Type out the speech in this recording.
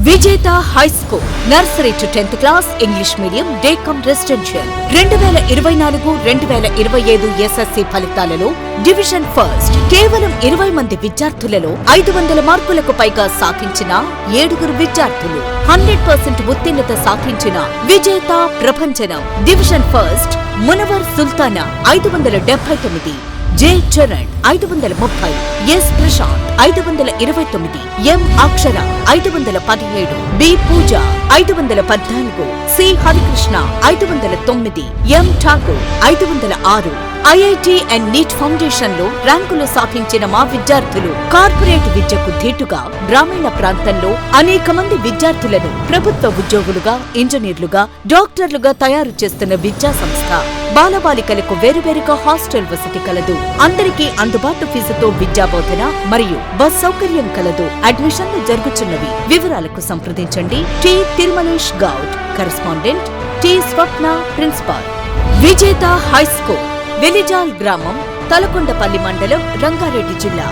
విజేత high school nursery to 10th class English medium day come residential 2024-2025 SSC ఫలితాలలో division first కేవలం 20 మంది విద్యార్థులలో 500 మార్కులకు పైగా సాధించిన 7 విద్యార్థులు 100% ఉత్తీర్ణత సాధించిన విజేత ప్రభంజనం division first Munavar Sultana 579, J Charan 530, S Prashanth 529, M Akshara 517, B Pooja 514, C Harikrishna 509, M Thakur 506. IIT and NEET foundation లో ర్యాంకులు సాధించిన మా విద్యార్థులు కార్పొరేట్ విద్యకు ధీటుగా గ్రామీణ ప్రాంతంలో అనేక మంది విద్యార్థులను ప్రభుత్వ ఉద్యోగులుగా, ఇంజనీర్లుగా, డాక్టర్లుగా తయారు చేస్తున్న విద్యా సంస్థ. బాలబాలికలకు వేరువేరుగా హాస్టల్ వసతి కలదు. అందరికీ అందుబాటు ఫీజుతో విద్యా బోధన మరియు బస్ సౌకర్యం కలదు. అడ్మిషన్లు జరుగుతున్నవి. వివరాలకు సంప్రదించండి. T Tirumalesh Goud, correspondent, T Swapna, principal. Vijetha high school, Velijal గ్రామం, తలకొండపల్లి మండలం, రంగారెడ్డి జిల్లా.